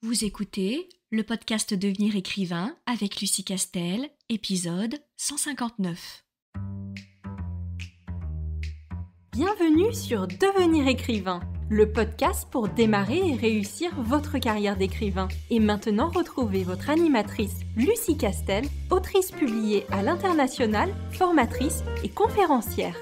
Vous écoutez le podcast Devenir écrivain avec Lucie Castel, épisode 159. Bienvenue sur Devenir écrivain, le podcast pour démarrer et réussir votre carrière d'écrivain. Et maintenant, retrouvez votre animatrice Lucie Castel, autrice publiée à l'international, formatrice et conférencière.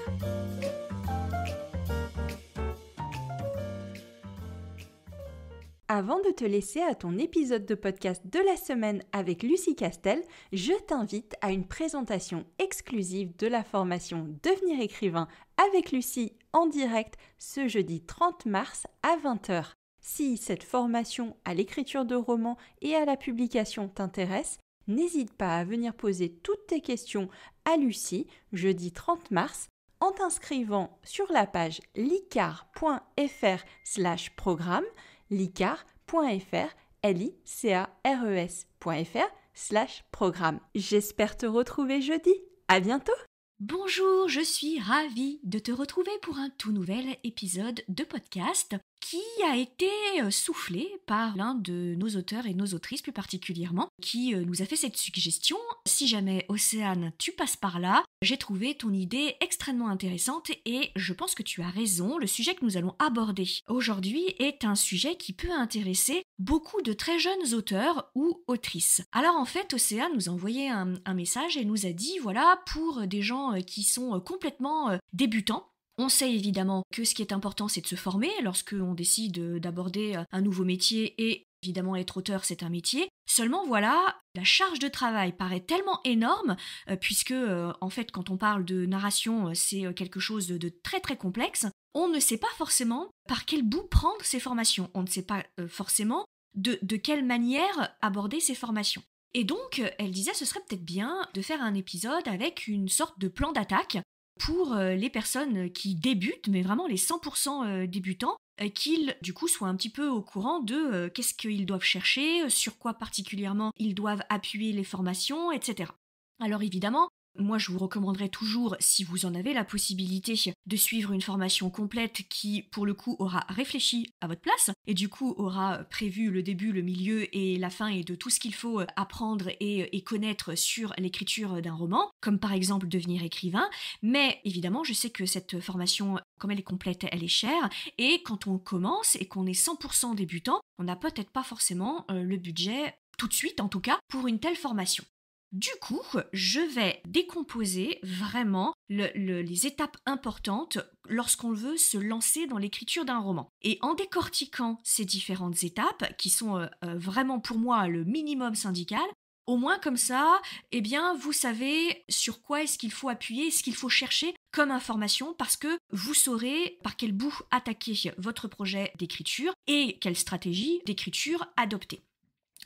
Avant de te laisser à ton épisode de podcast de la semaine avec Lucie Castel, je t'invite à une présentation exclusive de la formation Devenir écrivain avec Lucie en direct ce jeudi 30 mars à 20h. Si cette formation à l'écriture de romans et à la publication t'intéresse, n'hésite pas à venir poser toutes tes questions à Lucie jeudi 30 mars en t'inscrivant sur la page licar.fr/programme licar.fr, licares.fr/programme. J'espère te retrouver jeudi. À bientôt! Bonjour, je suis ravie de te retrouver pour un tout nouvel épisode de podcast qui a été soufflé par l'un de nos auteurs et nos autrices plus particulièrement, qui nous a fait cette suggestion. Si jamais Océane, tu passes par là, j'ai trouvé ton idée extrêmement intéressante et je pense que tu as raison. Le sujet que nous allons aborder aujourd'hui est un sujet qui peut intéresser beaucoup de très jeunes auteurs ou autrices. Alors en fait, Océane nous a envoyé un message et nous a dit, voilà, pour des gens qui sont complètement débutants, on sait évidemment que ce qui est important, c'est de se former lorsqu'on décide d'aborder un nouveau métier et évidemment être auteur, c'est un métier. Seulement voilà, la charge de travail paraît tellement énorme puisque en fait quand on parle de narration, c'est quelque chose de très très complexe. On ne sait pas forcément par quel bout prendre ces formations. On ne sait pas forcément de quelle manière aborder ces formations. Et donc, elle disait ce serait peut-être bien de faire un épisode avec une sorte de plan d'attaque pour les personnes qui débutent, mais vraiment les 100% débutants, qu'ils du coup soient un petit peu au courant de qu'est-ce qu'ils doivent chercher, sur quoi particulièrement ils doivent appuyer les formations, etc. Alors évidemment, moi je vous recommanderais toujours, si vous en avez la possibilité, de suivre une formation complète qui, pour le coup, aura réfléchi à votre place et du coup aura prévu le début, le milieu et la fin et de tout ce qu'il faut apprendre et connaître sur l'écriture d'un roman, comme par exemple devenir écrivain. Mais évidemment, je sais que cette formation, comme elle est complète, elle est chère et quand on commence et qu'on est 100% débutant, on n'a peut-être pas forcément le budget, tout de suite en tout cas, pour une telle formation. Du coup, je vais décomposer vraiment les étapes importantes lorsqu'on veut se lancer dans l'écriture d'un roman. Et en décortiquant ces différentes étapes, qui sont vraiment pour moi le minimum syndical, au moins comme ça, eh bien, vous savez sur quoi est-ce qu'il faut appuyer, ce qu'il faut chercher comme information, parce que vous saurez par quel bout attaquer votre projet d'écriture et quelle stratégie d'écriture adopter.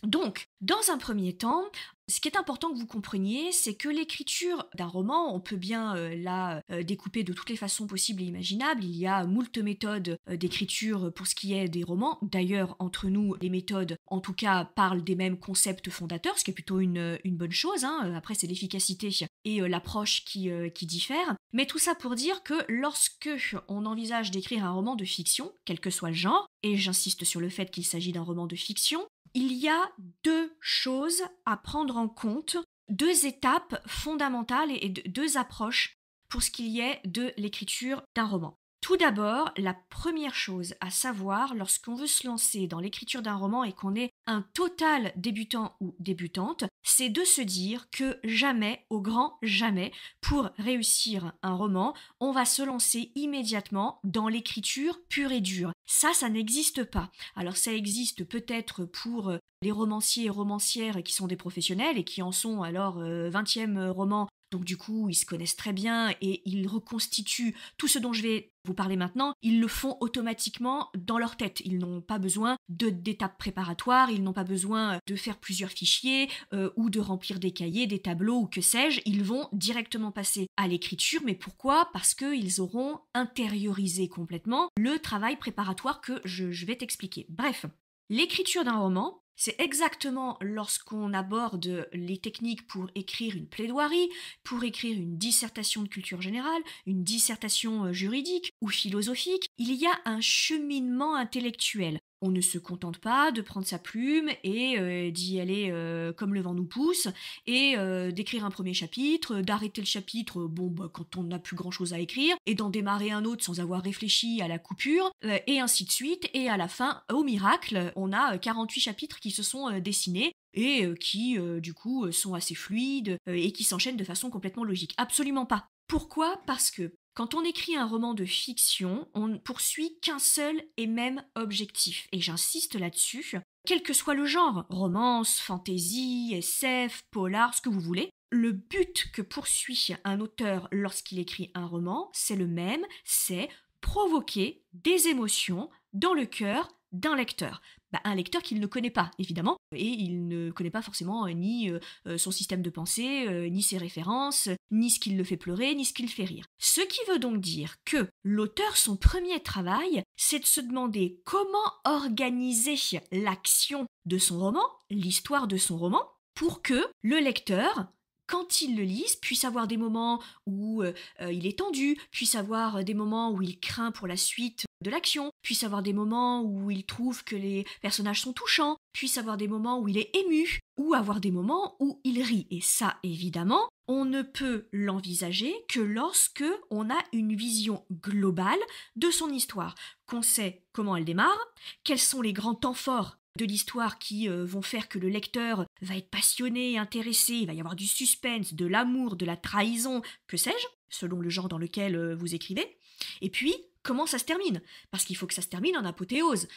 Donc, dans un premier temps, ce qui est important que vous compreniez, c'est que l'écriture d'un roman, on peut bien la découper de toutes les façons possibles et imaginables. Il y a moult méthodes d'écriture pour ce qui est des romans. D'ailleurs, entre nous, les méthodes, en tout cas, parlent des mêmes concepts fondateurs, ce qui est plutôt une bonne chose. Après, c'est l'efficacité et l'approche qui diffèrent. Mais tout ça pour dire que lorsque on envisage d'écrire un roman de fiction, quel que soit le genre, et j'insiste sur le fait qu'il s'agit d'un roman de fiction, il y a deux choses à prendre en compte, deux étapes fondamentales et deux approches pour ce qu'il y est de l'écriture d'un roman. Tout d'abord, la première chose à savoir lorsqu'on veut se lancer dans l'écriture d'un roman et qu'on est un total débutant ou débutante, c'est de se dire que jamais, au grand jamais, pour réussir un roman, on va se lancer immédiatement dans l'écriture pure et dure. Ça n'existe pas. Alors ça existe peut-être pour les romanciers et romancières qui sont des professionnels et qui en sont alors 20e roman. Donc du coup, ils se connaissent très bien et ils reconstituent tout ce dont je vais vous parler maintenant. Ils le font automatiquement dans leur tête. Ils n'ont pas besoin d'étapes préparatoires, ils n'ont pas besoin de faire plusieurs fichiers ou de remplir des cahiers, des tableaux ou que sais-je. Ils vont directement passer à l'écriture. Mais pourquoi ? Parce qu'ils auront intériorisé complètement le travail préparatoire que je vais t'expliquer. Bref, l'écriture d'un roman, c'est exactement lorsqu'on aborde les techniques pour écrire une plaidoirie, pour écrire une dissertation de culture générale, une dissertation juridique ou philosophique, il y a un cheminement intellectuel. On ne se contente pas de prendre sa plume et d'y aller comme le vent nous pousse et d'écrire un premier chapitre, d'arrêter le chapitre quand on n'a plus grand-chose à écrire et d'en démarrer un autre sans avoir réfléchi à la coupure et ainsi de suite. Et à la fin, au miracle, on a 48 chapitres qui se sont dessinés et qui, du coup, sont assez fluides et qui s'enchaînent de façon complètement logique. Absolument pas. Pourquoi ? Parce que quand on écrit un roman de fiction, on ne poursuit qu'un seul et même objectif. Et j'insiste là-dessus, quel que soit le genre, romance, fantasy, SF, polar, ce que vous voulez, le but que poursuit un auteur lorsqu'il écrit un roman, c'est le même, c'est provoquer des émotions dans le cœur d'un lecteur. Un lecteur qu'il ne connaît pas, évidemment, et il ne connaît pas forcément ni son système de pensée, ni ses références, ni ce qui le fait pleurer, ni ce qui le fait rire. Ce qui veut donc dire que l'auteur, son premier travail, c'est de se demander comment organiser l'action de son roman, l'histoire de son roman, pour que le lecteur, quand il le lise, puisse avoir des moments où il est tendu, puisse avoir des moments où il craint pour la suite de l'action, puisse avoir des moments où il trouve que les personnages sont touchants, puisse avoir des moments où il est ému, ou avoir des moments où il rit. Et ça, évidemment, on ne peut l'envisager que lorsque on a une vision globale de son histoire, qu'on sait comment elle démarre, quels sont les grands temps forts de l'histoire qui vont faire que le lecteur va être passionné, intéressé, il va y avoir du suspense, de l'amour, de la trahison, que sais-je, selon le genre dans lequel vous écrivez. Et puis, comment ça se termine ? Parce qu'il faut que ça se termine en apothéose.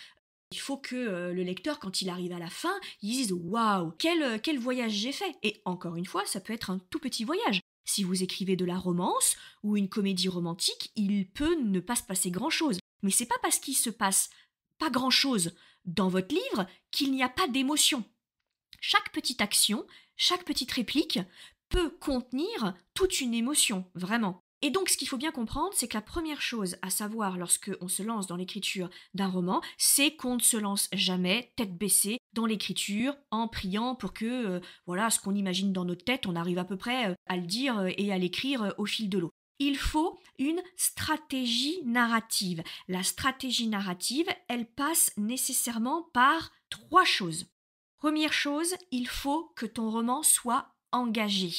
Il faut que le lecteur, quand il arrive à la fin, il dise « Waouh, quel voyage j'ai fait !» Et encore une fois, ça peut être un tout petit voyage. Si vous écrivez de la romance ou une comédie romantique, il peut ne pas se passer grand-chose. Mais c'est pas parce qu'il se passe pas grand-chose dans votre livre qu'il n'y a pas d'émotion. Chaque petite action, chaque petite réplique peut contenir toute une émotion, vraiment. Et donc, ce qu'il faut bien comprendre, c'est que la première chose à savoir lorsque on se lance dans l'écriture d'un roman, c'est qu'on ne se lance jamais tête baissée dans l'écriture en priant pour que, ce qu'on imagine dans notre tête, on arrive à peu près à le dire et à l'écrire au fil de l'eau. Il faut une stratégie narrative. La stratégie narrative, elle passe nécessairement par 3 choses. Première chose, il faut que ton roman soit engagé.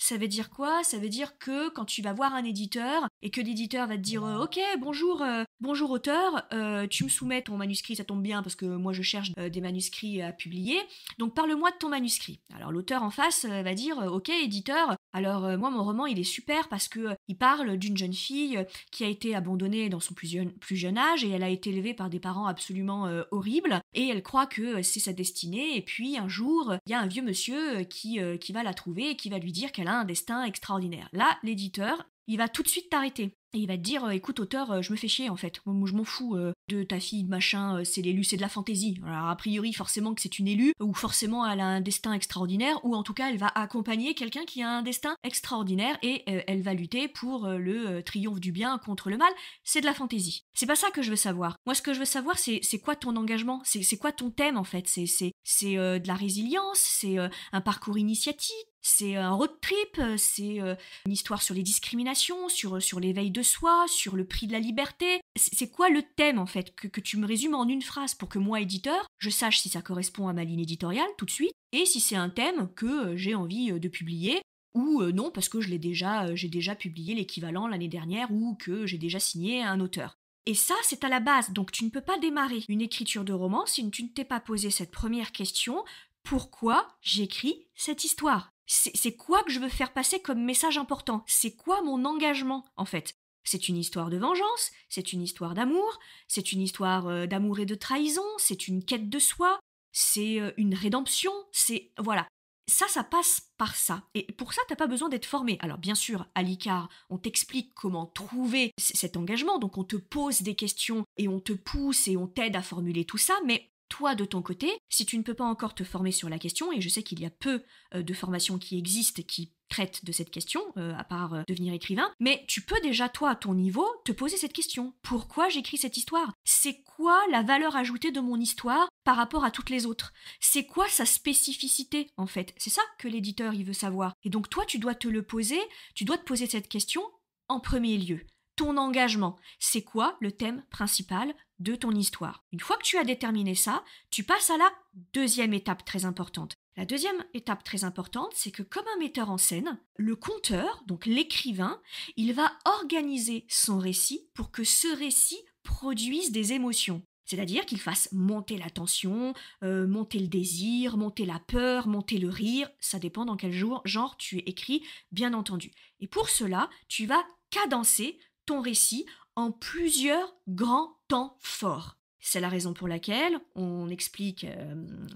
Ça veut dire quoi ? Ça veut dire que quand tu vas voir un éditeur et que l'éditeur va te dire ok, bonjour auteur, tu me soumets ton manuscrit, ça tombe bien parce que moi je cherche des manuscrits à publier, donc parle-moi de ton manuscrit. Alors l'auteur en face va dire ok éditeur, alors moi mon roman il est super parce que il parle d'une jeune fille qui a été abandonnée dans son plus jeune âge et elle a été élevée par des parents absolument horribles et elle croit que c'est sa destinée et puis un jour il y a un vieux monsieur qui va la trouver et qui va lui dire qu'elle a un destin extraordinaire. Là, l'éditeur, il va tout de suite t'arrêter. Et il va te dire, écoute auteur, je me fais chier en fait. Moi je m'en fous de ta fille, machin, c'est l'élu, c'est de la fantaisie. Alors a priori forcément que c'est une élue, ou forcément elle a un destin extraordinaire, ou en tout cas elle va accompagner quelqu'un qui a un destin extraordinaire et elle va lutter pour le triomphe du bien contre le mal. C'est de la fantaisie. C'est pas ça que je veux savoir. Moi ce que je veux savoir c'est quoi ton engagement, c'est quoi ton thème en fait. C'est de la résilience, c'est un parcours initiatique, c'est un road trip, c'est une histoire sur les discriminations, sur l'éveil de soi, sur le prix de la liberté. C'est quoi le thème en fait que tu me résumes en une phrase pour que moi, éditeur, je sache si ça correspond à ma ligne éditoriale tout de suite et si c'est un thème que j'ai envie de publier ou non parce que j'ai déjà publié l'équivalent l'année dernière ou que j'ai déjà signé un auteur. Et ça, c'est à la base, donc tu ne peux pas démarrer une écriture de roman si tu ne t'es pas posé cette première question. Pourquoi j'écris cette histoire ? C'est quoi que je veux faire passer comme message important ? C'est quoi mon engagement, en fait ? C'est une histoire de vengeance, c'est une histoire d'amour, c'est une histoire d'amour et de trahison, c'est une quête de soi, c'est une rédemption, c'est... Voilà. Ça passe par ça. Et pour ça, t'as pas besoin d'être formé. Alors bien sûr, à l'ICAR, on t'explique comment trouver cet engagement, donc on te pose des questions et on te pousse et on t'aide à formuler tout ça, mais toi, de ton côté, si tu ne peux pas encore te former sur la question, et je sais qu'il y a peu de formations qui existent qui traitent de cette question, à part devenir écrivain, mais tu peux déjà, toi, à ton niveau, te poser cette question. Pourquoi j'écris cette histoire ? C'est quoi la valeur ajoutée de mon histoire par rapport à toutes les autres ? C'est quoi sa spécificité, en fait ? C'est ça que l'éditeur, il veut savoir. Et donc toi, tu dois te poser cette question en premier lieu. ton engagement. C'est quoi le thème principal de ton histoire? Une fois que tu as déterminé ça, tu passes à la deuxième étape très importante. La deuxième étape très importante, c'est que comme un metteur en scène, le conteur, donc l'écrivain, il va organiser son récit pour que ce récit produise des émotions. C'est-à-dire qu'il fasse monter la tension, monter le désir, monter la peur, monter le rire. Ça dépend dans quel genre tu écris, bien entendu. Et pour cela, tu vas cadencer ton récit en plusieurs grands temps forts. C'est la raison pour laquelle on explique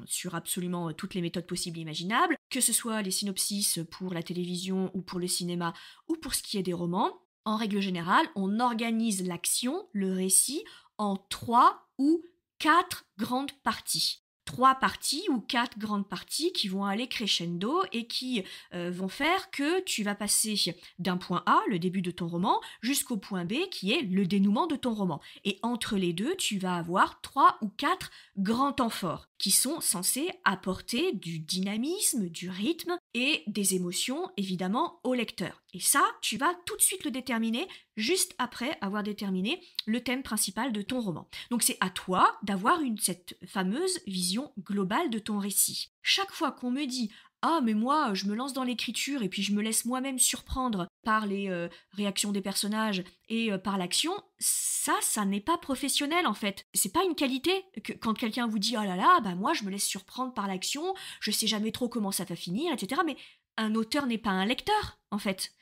sur absolument toutes les méthodes possibles et imaginables, que ce soit les synopsis pour la télévision ou pour le cinéma ou pour ce qui est des romans. En règle générale, on organise l'action, le récit, en 3 ou 4 grandes parties. 3 parties ou 4 grandes parties qui vont aller crescendo et qui vont faire que tu vas passer d'un point A, le début de ton roman, jusqu'au point B qui est le dénouement de ton roman. Et entre les deux, tu vas avoir 3 ou 4 grands temps forts qui sont censés apporter du dynamisme, du rythme et des émotions évidemment au lecteur. Et ça, tu vas tout de suite le déterminer juste après avoir déterminé le thème principal de ton roman. Donc c'est à toi d'avoir cette fameuse vision globale de ton récit. Chaque fois qu'on me dit « Ah, mais moi, je me lance dans l'écriture et puis je me laisse moi-même surprendre par les réactions des personnages et par l'action », ça n'est pas professionnel en fait. C'est pas une qualité que quand quelqu'un vous dit « Oh là là, bah moi je me laisse surprendre par l'action, je sais jamais trop comment ça va finir, etc. » Mais un auteur n'est pas un lecteur en fait.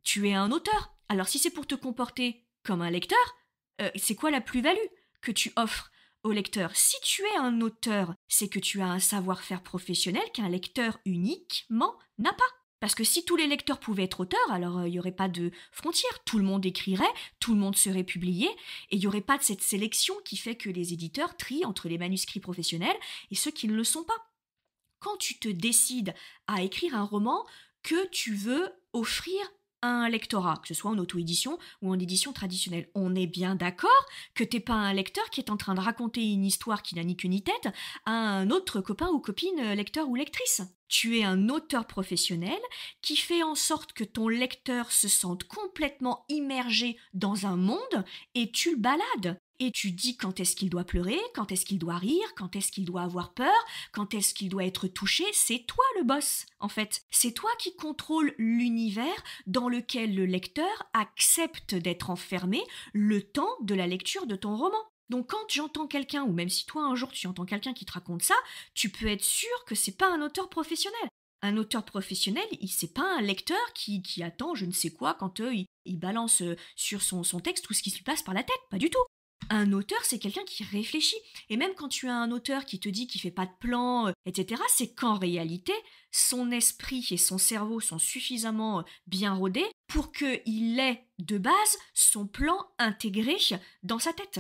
Tu es un auteur. Alors si c'est pour te comporter comme un lecteur, c'est quoi la plus-value que tu offres au lecteur? Si tu es un auteur, c'est que tu as un savoir-faire professionnel qu'un lecteur uniquement n'a pas. Parce que si tous les lecteurs pouvaient être auteurs, alors il n'y aurait pas de frontières. Tout le monde écrirait, tout le monde serait publié, et il n'y aurait pas de cette sélection qui fait que les éditeurs trient entre les manuscrits professionnels et ceux qui ne le sont pas. Quand tu te décides à écrire un roman que tu veux offrir à un lectorat, que ce soit en auto-édition ou en édition traditionnelle, on est bien d'accord que t'es pas un lecteur qui est en train de raconter une histoire qui n'a ni queue ni tête à un autre copain ou copine lecteur ou lectrice. Tu es un auteur professionnel qui fait en sorte que ton lecteur se sente complètement immergé dans un monde et tu le balades. Et tu dis quand est-ce qu'il doit pleurer, quand est-ce qu'il doit rire, quand est-ce qu'il doit avoir peur, quand est-ce qu'il doit être touché. C'est toi le boss, en fait. C'est toi qui contrôle l'univers dans lequel le lecteur accepte d'être enfermé le temps de la lecture de ton roman. Donc quand j'entends quelqu'un, ou même si toi un jour tu entends quelqu'un qui te raconte ça, tu peux être sûr que c'est pas un auteur professionnel. Un auteur professionnel, c'est pas un lecteur qui attend je ne sais quoi quand il balance sur son texte tout ce qui se lui passe par la tête. Pas du tout. Un auteur, c'est quelqu'un qui réfléchit. Et même quand tu as un auteur qui te dit qu'il fait pas de plan, etc., c'est qu'en réalité, son esprit et son cerveau sont suffisamment bien rodés pour qu'il ait de base son plan intégré dans sa tête.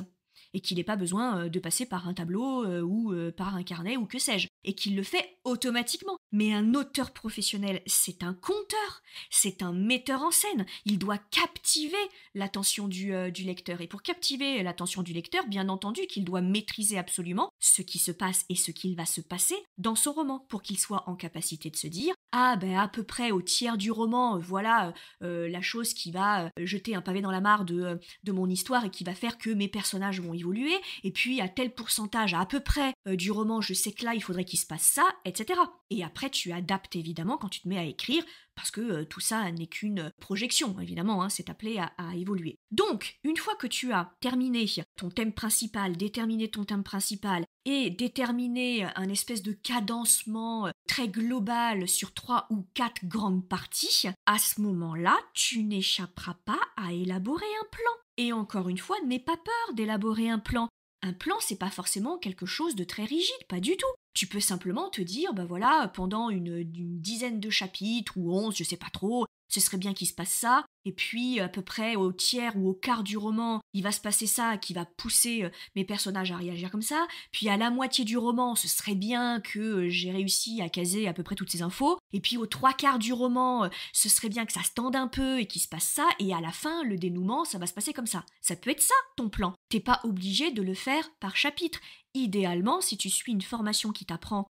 Et qu'il n'ait pas besoin de passer par un tableau ou par un carnet ou que sais-je. Et qu'il le fait automatiquement. Mais un auteur professionnel, c'est un conteur, c'est un metteur en scène. Il doit captiver l'attention du lecteur. Et pour captiver l'attention du lecteur, bien entendu qu'il doit maîtriser absolument ce qui se passe et ce qu'il va se passer dans son roman. Pour qu'il soit en capacité de se dire « Ah ben à peu près au tiers du roman, voilà la chose qui va jeter un pavé dans la mare de mon histoire et qui va faire que mes personnages vont évoluer. Et puis à tel pourcentage à peu près du roman, je sais que là il faudrait qu'il se passe ça, etc. » Et après tu adaptes évidemment quand tu te mets à écrire parce que tout ça n'est qu'une projection, évidemment, c'est appelé à évoluer. Donc, une fois que tu as terminé ton thème principal, déterminé ton thème principal et déterminé un espèce de cadencement très global sur 3 ou 4 grandes parties, à ce moment-là, tu n'échapperas pas à élaborer un plan. Et encore une fois, n'aie pas peur d'élaborer un plan. Un plan, c'est pas forcément quelque chose de très rigide, pas du tout. Tu peux simplement te dire, ben voilà, pendant une dizaine de chapitres, ou 11, je sais pas trop, ce serait bien qu'il se passe ça, et puis à peu près au tiers ou au quart du roman, il va se passer ça qui va pousser mes personnages à réagir comme ça, puis à la moitié du roman, ce serait bien que j'ai réussi à caser à peu près toutes ces infos, et puis aux 3/4 du roman, ce serait bien que ça se tende un peu et qu'il se passe ça, et à la fin, le dénouement, ça va se passer comme ça. Ça peut être ça, ton plan. T'es pas obligé de le faire par chapitre. Idéalement, si tu suis une formation qui t'apprend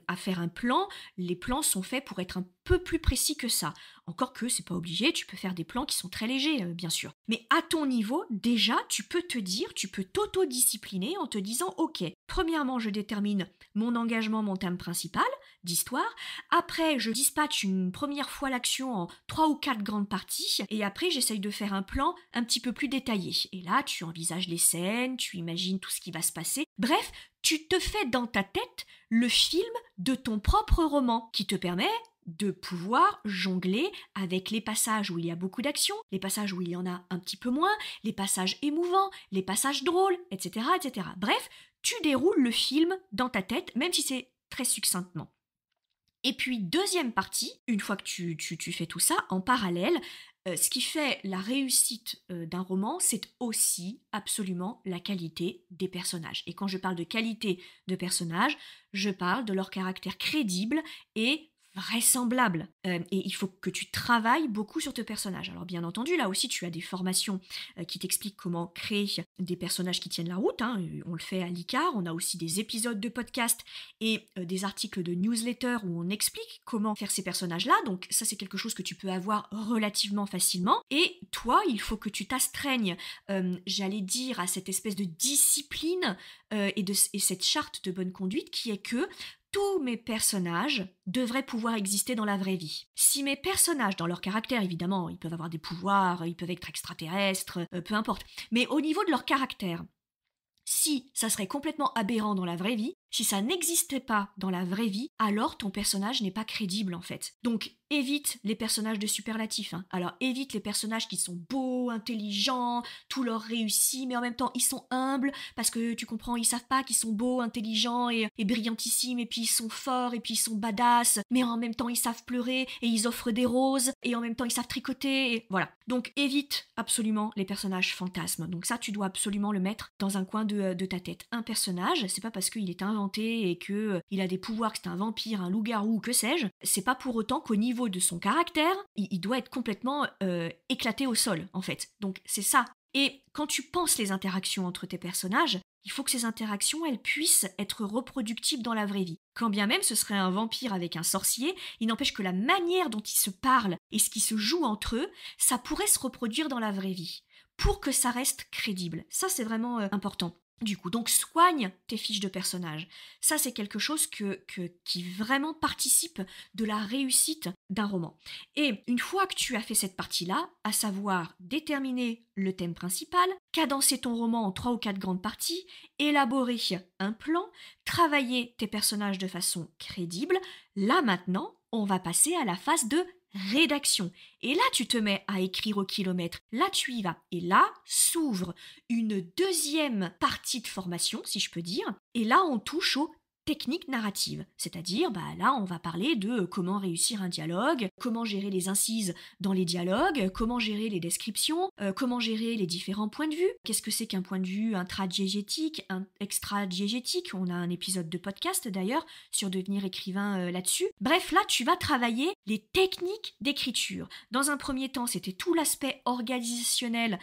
à faire un plan, les plans sont faits pour être un peu plus précis que ça. Encore que c'est pas obligé, tu peux faire des plans plans qui sont très légers, bien sûr. Mais à ton niveau, déjà, tu peux t'auto-discipliner en te disant, ok, premièrement, je détermine mon engagement, mon thème principal d'histoire. Après, je dispatche une première fois l'action en 3 ou 4 grandes parties. Et après, j'essaye de faire un plan un petit peu plus détaillé. Et là, tu envisages les scènes, tu imagines tout ce qui va se passer. Bref, tu te fais dans ta tête le film de ton propre roman qui te permet de pouvoir jongler avec les passages où il y a beaucoup d'action, les passages où il y en a un petit peu moins, les passages émouvants, les passages drôles, etc., etc. Bref, tu déroules le film dans ta tête, même si c'est très succinctement. Et puis, deuxième partie, une fois que tu fais tout ça, en parallèle, ce qui fait la réussite d'un roman, c'est aussi absolument la qualité des personnages. Et quand je parle de qualité de personnages, je parle de leur caractère crédible et vraisemblable. Et il faut que tu travailles beaucoup sur tes personnages. Alors bien entendu, là aussi, tu as des formations qui t'expliquent comment créer des personnages qui tiennent la route. On le fait à l'ICAR. On a aussi des épisodes de podcast et des articles de newsletter où on explique comment faire ces personnages-là. Donc ça, c'est quelque chose que tu peux avoir relativement facilement. Et toi, il faut que tu t'astreignes, j'allais dire, à cette espèce de discipline et cette charte de bonne conduite qui est que tous mes personnages devraient pouvoir exister dans la vraie vie. Si mes personnages, dans leur caractère, évidemment, ils peuvent avoir des pouvoirs, ils peuvent être extraterrestres, peu importe, mais au niveau de leur caractère, si ça serait complètement aberrant dans la vraie vie, si ça n'existait pas dans la vraie vie, alors ton personnage n'est pas crédible en fait. Donc évite les personnages de superlatifs. Alors évite les personnages qui sont beaux, intelligents, tout leur réussit, mais en même temps ils sont humbles, parce que tu comprends, ils savent pas qu'ils sont beaux, intelligents et brillantissimes, et puis ils sont forts, et puis ils sont badass, mais en même temps ils savent pleurer, et ils offrent des roses, et en même temps ils savent tricoter, et voilà. Donc évite absolument les personnages fantasmes. Donc ça, tu dois absolument le mettre dans un coin de ta tête. Un personnage, c'est pas parce qu'il est inventé et que il a des pouvoirs, que c'est un vampire, un loup-garou, que sais-je, c'est pas pour autant qu'au niveau de son caractère, il doit être complètement éclaté au sol, en fait. Donc c'est ça. Et quand tu penses les interactions entre tes personnages, il faut que ces interactions, elles puissent être reproductibles dans la vraie vie. Quand bien même ce serait un vampire avec un sorcier, il n'empêche que la manière dont ils se parlent et ce qui se joue entre eux, ça pourrait se reproduire dans la vraie vie, pour que ça reste crédible. Ça, c'est vraiment important. Du coup, donc soigne tes fiches de personnages. Ça, c'est quelque chose qui vraiment participe de la réussite d'un roman. Et une fois que tu as fait cette partie-là, à savoir déterminer le thème principal, cadencer ton roman en 3 ou 4 grandes parties, élaborer un plan, travailler tes personnages de façon crédible, là maintenant, on va passer à la phase de rédaction. Et là, tu te mets à écrire au kilomètre. Là, tu y vas. Et là, s'ouvre une deuxième partie de formation, si je peux dire. Et là, on touche aux techniques narratives. C'est-à-dire, là, on va parler de comment réussir un dialogue, comment gérer les incises dans les dialogues, comment gérer les descriptions, comment gérer les différents points de vue. Qu'est-ce que c'est qu'un point de vue intradiégétique, un extradiégétique? On a un épisode de podcast d'ailleurs sur devenir écrivain là-dessus. Bref, là, tu vas travailler les techniques d'écriture. Dans un premier temps, c'était tout l'aspect organisationnel,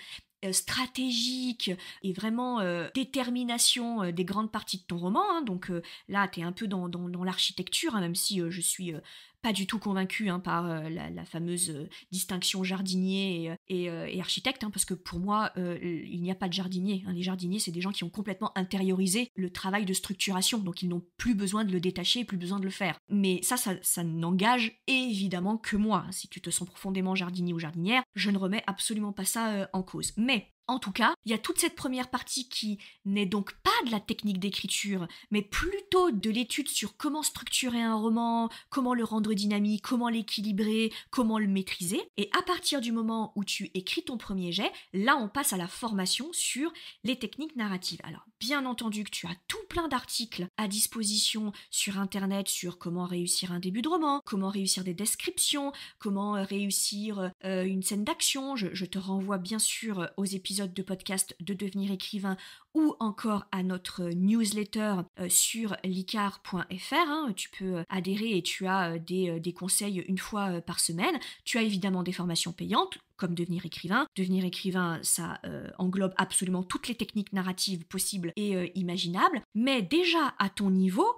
stratégique et vraiment détermination des grandes parties de ton roman. Donc là, tu es un peu dans l'architecture, même si je suis pas du tout convaincue par la fameuse distinction jardinier et architecte, parce que pour moi, il n'y a pas de jardinier. Les jardiniers, c'est des gens qui ont complètement intériorisé le travail de structuration, donc ils n'ont plus besoin de le détacher, plus besoin de le faire. Mais ça n'engage évidemment que moi. Si tu te sens profondément jardinier ou jardinière, je ne remets absolument pas ça en cause. Mais en tout cas, il y a toute cette première partie qui n'est donc pas de la technique d'écriture, mais plutôt de l'étude sur comment structurer un roman, comment le rendre dynamique, comment l'équilibrer, comment le maîtriser. Et à partir du moment où tu écris ton premier jet, là on passe à la formation sur les techniques narratives. Alors bien entendu que tu as tout plein d'articles à disposition sur internet sur comment réussir un début de roman, comment réussir des descriptions, comment réussir une scène d'action. Je te renvoie bien sûr aux épisodes de podcast de devenir écrivain ou encore à notre newsletter sur licar.fr. Tu peux adhérer et tu as des conseils une fois par semaine. Tu as évidemment des formations payantes, comme devenir écrivain. Devenir écrivain, ça englobe absolument toutes les techniques narratives possibles et imaginables. Mais déjà, à ton niveau,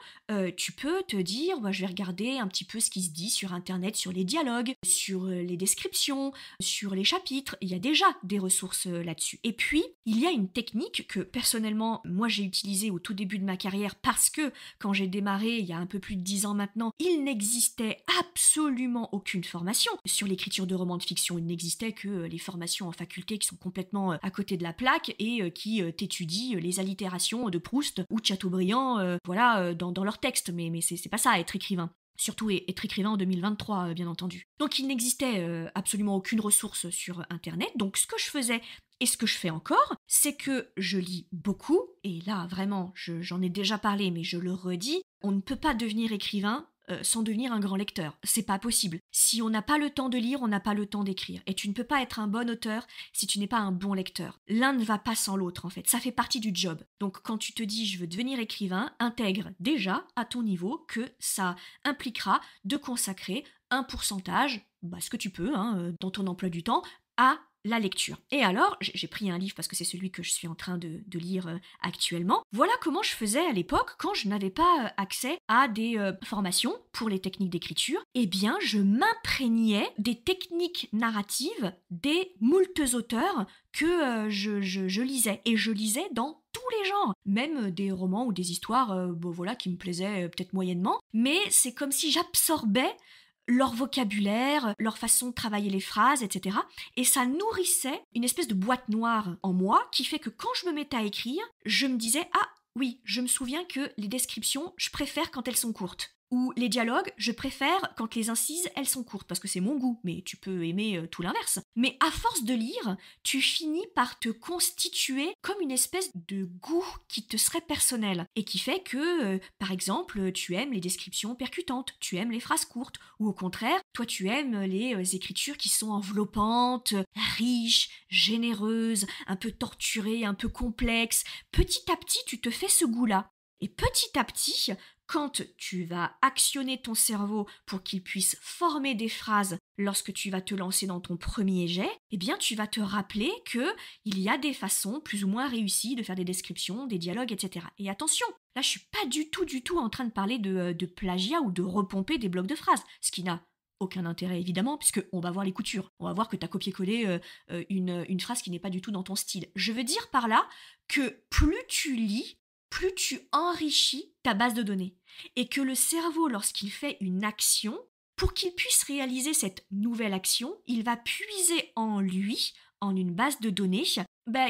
tu peux te dire, je vais regarder un petit peu ce qui se dit sur Internet, sur les dialogues, sur les descriptions, sur les chapitres. Il y a déjà des ressources là-dessus. Et puis, il y a une technique que, personnellement, moi, j'ai utilisée au tout début de ma carrière parce que, quand j'ai démarré, il y a un peu plus de 10 ans maintenant, il n'existait absolument aucune formation. Sur l'écriture de romans de fiction, il n'existait que les formations en faculté qui sont complètement à côté de la plaque et qui t'étudient les allitérations de Proust ou de Chateaubriand dans leurs textes. Mais c'est pas ça, être écrivain. Surtout être écrivain en 2023, bien entendu. Donc il n'existait absolument aucune ressource sur Internet. Donc ce que je faisais, et ce que je fais encore, c'est que je lis beaucoup. Et là, vraiment, j'en ai déjà parlé, mais je le redis, on ne peut pas devenir écrivain sans devenir un grand lecteur. C'est pas possible. Si on n'a pas le temps de lire, on n'a pas le temps d'écrire. Et tu ne peux pas être un bon auteur si tu n'es pas un bon lecteur. L'un ne va pas sans l'autre, en fait. Ça fait partie du job. Donc, quand tu te dis « je veux devenir écrivain », intègre déjà à ton niveau que ça impliquera de consacrer un pourcentage, ce que tu peux, dans ton emploi du temps, à la lecture. Et alors, j'ai pris un livre parce que c'est celui que je suis en train de lire actuellement. Voilà comment je faisais à l'époque quand je n'avais pas accès à des formations pour les techniques d'écriture. Eh bien, je m'imprégnais des techniques narratives des moultes auteurs que je lisais. Et je lisais dans tous les genres, même des romans ou des histoires qui me plaisaient peut-être moyennement. Mais c'est comme si j'absorbais leur vocabulaire, leur façon de travailler les phrases, etc. Et ça nourrissait une espèce de boîte noire en moi qui fait que quand je me mettais à écrire, je me disais « Ah oui, je me souviens que les descriptions, je préfère quand elles sont courtes. » Ou les dialogues, je préfère quand les incises, elles sont courtes, parce que c'est mon goût, mais tu peux aimer tout l'inverse. Mais à force de lire, tu finis par te constituer comme une espèce de goût qui te serait personnel, et qui fait que, par exemple, tu aimes les descriptions percutantes, tu aimes les phrases courtes, ou au contraire, toi tu aimes les écritures qui sont enveloppantes, riches, généreuses, un peu torturées, un peu complexes. Petit à petit, tu te fais ce goût-là. Et petit à petit, quand tu vas actionner ton cerveau pour qu'il puisse former des phrases lorsque tu vas te lancer dans ton premier jet, eh bien tu vas te rappeler qu'il y a des façons plus ou moins réussies de faire des descriptions, des dialogues, etc. Et attention, là je suis pas du tout en train de parler de plagiat ou de repomper des blocs de phrases, ce qui n'a aucun intérêt évidemment, puisqu'on va voir les coutures. On va voir que tu as copié-collé une phrase qui n'est pas du tout dans ton style. Je veux dire par là que plus tu lis, plus tu enrichis ta base de données. Et que le cerveau, lorsqu'il fait une action, pour qu'il puisse réaliser cette nouvelle action, il va puiser en lui, en une base de données,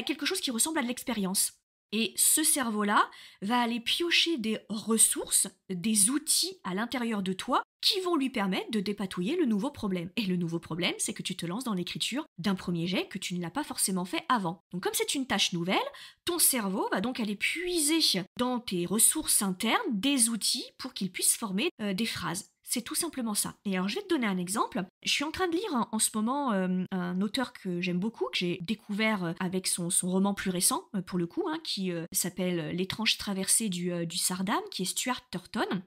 quelque chose qui ressemble à de l'expérience. Et ce cerveau-là va aller piocher des ressources, des outils à l'intérieur de toi qui vont lui permettre de dépatouiller le nouveau problème. Et le nouveau problème, c'est que tu te lances dans l'écriture d'un premier jet que tu ne l'as pas forcément fait avant. Donc comme c'est une tâche nouvelle, ton cerveau va donc aller puiser dans tes ressources internes des outils pour qu'il puisse former des phrases. C'est tout simplement ça. Et alors, je vais te donner un exemple. Je suis en train de lire en ce moment un auteur que j'aime beaucoup, que j'ai découvert avec son roman plus récent, pour le coup, qui s'appelle L'étrange traversée du Sardam, qui est Stuart Turton.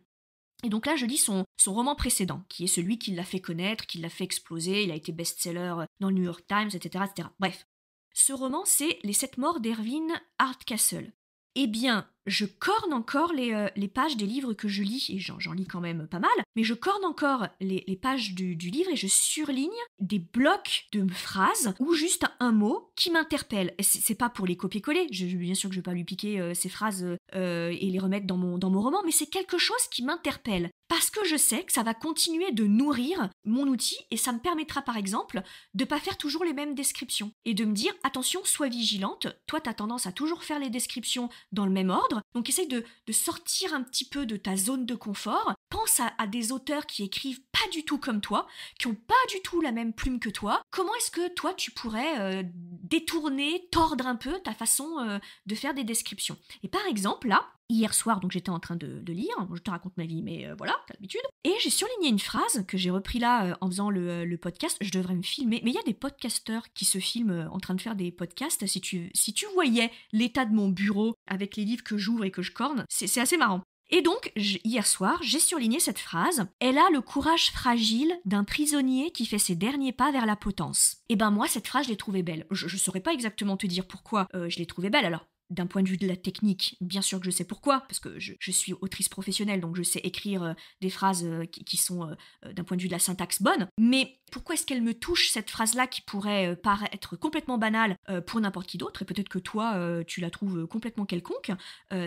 Et donc là, je lis son roman précédent, qui est celui qui l'a fait connaître, qui l'a fait exploser. Il a été best-seller dans le New York Times, etc., etc. Bref, ce roman, c'est Les 7 morts d'Erwin Hardcastle. Eh bien, je corne encore les pages des livres que je lis, et j'en lis quand même pas mal, mais je corne encore les pages du livre et je surligne des blocs de phrases ou juste un mot qui m'interpelle. C'est pas pour les copier-coller, bien sûr que je vais pas lui piquer ces phrases et les remettre dans mon roman, mais c'est quelque chose qui m'interpelle. Parce que je sais que ça va continuer de nourrir mon outil et ça me permettra par exemple de pas faire toujours les mêmes descriptions et de me dire attention, sois vigilante, toi t'as tendance à toujours faire les descriptions dans le même ordre, donc essaye de sortir un petit peu de ta zone de confort, pense à des auteurs qui écrivent pas du tout comme toi, qui ont pas du tout la même plume que toi, comment est-ce que toi tu pourrais détourner, tordre un peu ta façon de faire des descriptions. Et par exemple là, Hier soir, donc j'étais en train de lire, bon, je te raconte ma vie, mais voilà, t'as l'habitude. Et j'ai surligné une phrase que j'ai repris là en faisant le podcast. Je devrais me filmer, mais il y a des podcasteurs qui se filment en train de faire des podcasts. Si tu voyais l'état de mon bureau avec les livres que j'ouvre et que je corne, c'est assez marrant. Et donc, hier soir, j'ai surligné cette phrase. Elle a le courage fragile d'un prisonnier qui fait ses derniers pas vers la potence. Et ben moi, cette phrase, je l'ai trouvée belle. Je saurais pas exactement te dire pourquoi je l'ai trouvée belle. Alors, d'un point de vue de la technique, bien sûr que je sais pourquoi, parce que je suis autrice professionnelle, donc je sais écrire des phrases qui sont, d'un point de vue de la syntaxe, bonnes. Mais pourquoi est-ce qu'elle me touche, cette phrase-là, qui pourrait paraître complètement banale pour n'importe qui d'autre, et peut-être que toi, tu la trouves complètement quelconque,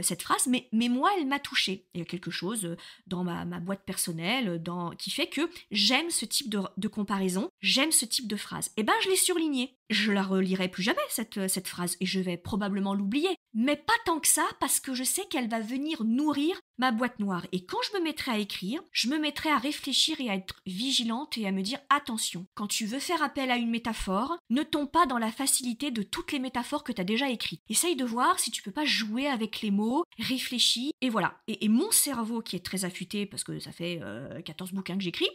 cette phrase, mais moi, elle m'a touchée. Il y a quelque chose dans ma boîte personnelle qui fait que j'aime ce type de comparaison, j'aime ce type de phrase. Et ben, je l'ai surlignée. Je la relirai plus jamais, cette phrase, et je vais probablement l'oublier. Mais pas tant que ça, parce que je sais qu'elle va venir nourrir ma boîte noire. Et quand je me mettrai à écrire, je me mettrai à réfléchir et à être vigilante et à me dire attention, quand tu veux faire appel à une métaphore, ne tombe pas dans la facilité de toutes les métaphores que tu as déjà écrites. Essaye de voir si tu peux pas jouer avec les mots, réfléchis, et voilà. Et mon cerveau, qui est très affûté, parce que ça fait 14 bouquins que j'écris,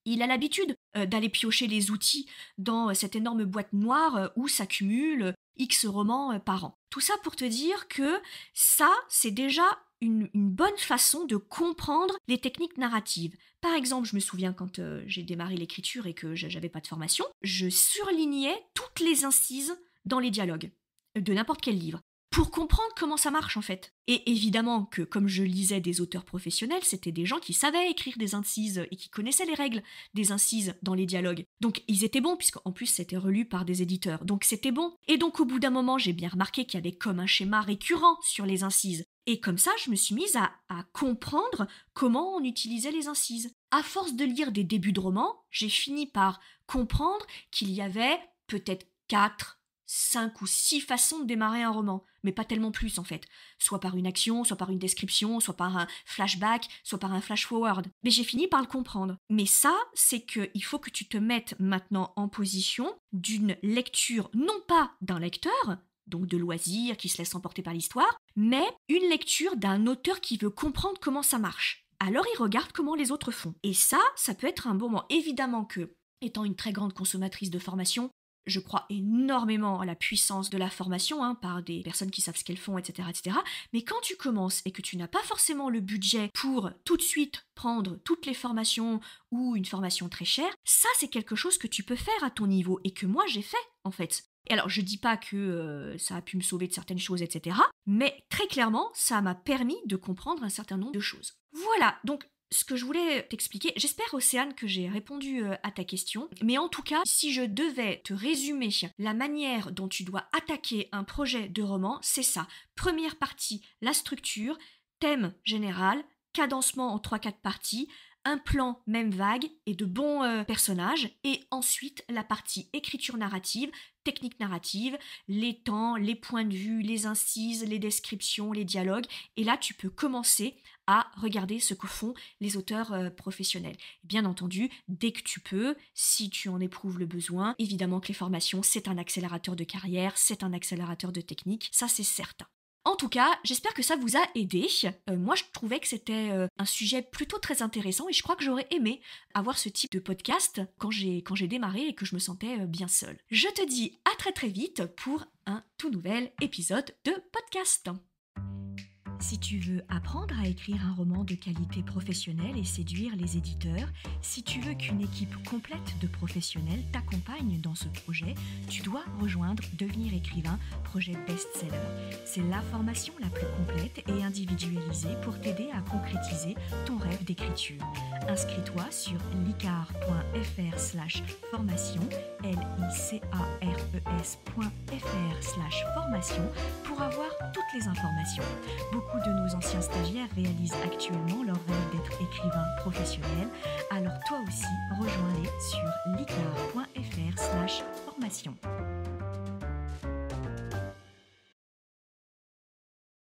il a l'habitude d'aller piocher les outils dans cette énorme boîte noire où s'accumulent X romans par an. Tout ça pour te dire que ça, c'est déjà une bonne façon de comprendre les techniques narratives. Par exemple, je me souviens quand j'ai démarré l'écriture et que j'avais pas de formation, je surlignais toutes les incises dans les dialogues de n'importe quel livre, pour comprendre comment ça marche en fait. Et évidemment que comme je lisais des auteurs professionnels, c'était des gens qui savaient écrire des incises et qui connaissaient les règles des incises dans les dialogues. Donc ils étaient bons, puisqu'en plus c'était relu par des éditeurs, donc c'était bon. Et donc au bout d'un moment, j'ai bien remarqué qu'il y avait comme un schéma récurrent sur les incises. Et comme ça, je me suis mise à comprendre comment on utilisait les incises. À force de lire des débuts de romans, j'ai fini par comprendre qu'il y avait peut-être 4, 5 ou 6 façons de démarrer un roman, mais pas tellement plus en fait. Soit par une action, soit par une description, soit par un flashback, soit par un flash-forward. Mais j'ai fini par le comprendre. Mais ça, c'est qu'il faut que tu te mettes maintenant en position d'une lecture, non pas d'un lecteur, donc de loisir, qui se laisse emporter par l'histoire, mais une lecture d'un auteur qui veut comprendre comment ça marche. Alors il regarde comment les autres font. Et ça peut être un bon moment. Évidemment que, étant une très grande consommatrice de formation, je crois énormément à la puissance de la formation par des personnes qui savent ce qu'elles font, etc., etc. Mais quand tu commences et que tu n'as pas forcément le budget pour tout de suite prendre toutes les formations ou une formation très chère, ça c'est quelque chose que tu peux faire à ton niveau et que moi j'ai fait en fait. Et alors je dis pas que ça a pu me sauver de certaines choses, etc. Mais très clairement, ça m'a permis de comprendre un certain nombre de choses. Voilà, donc ce que je voulais t'expliquer, j'espère Océane que j'ai répondu à ta question, mais en tout cas, si je devais te résumer la manière dont tu dois attaquer un projet de roman, c'est ça. Première partie, la structure, thème général, cadencement en 3-4 parties, un plan même vague et de bons personnages, et ensuite la partie écriture narrative, technique narrative, les temps, les points de vue, les incises, les descriptions, les dialogues, et là tu peux commencer à regarder ce que font les auteurs professionnels. Bien entendu, dès que tu peux, si tu en éprouves le besoin, évidemment que les formations, c'est un accélérateur de carrière, c'est un accélérateur de technique, ça c'est certain. En tout cas, j'espère que ça vous a aidé. Moi, je trouvais que c'était un sujet plutôt très intéressant et je crois que j'aurais aimé avoir ce type de podcast quand j'ai démarré et que je me sentais bien seule. Je te dis à très très vite pour un tout nouvel épisode de podcast. Si tu veux apprendre à écrire un roman de qualité professionnelle et séduire les éditeurs, si tu veux qu'une équipe complète de professionnels t'accompagne dans ce projet, tu dois rejoindre Devenir écrivain, projet best-seller. C'est la formation la plus complète et individualisée pour t'aider à concrétiser ton rêve d'écriture. Inscris-toi sur licar.fr/formation, licares.fr/formation pour avoir toutes les informations. Beaucoup de nos anciens stagiaires réalisent actuellement leur rêve d'être écrivain professionnel, alors toi aussi rejoins-les sur licar.fr/formation.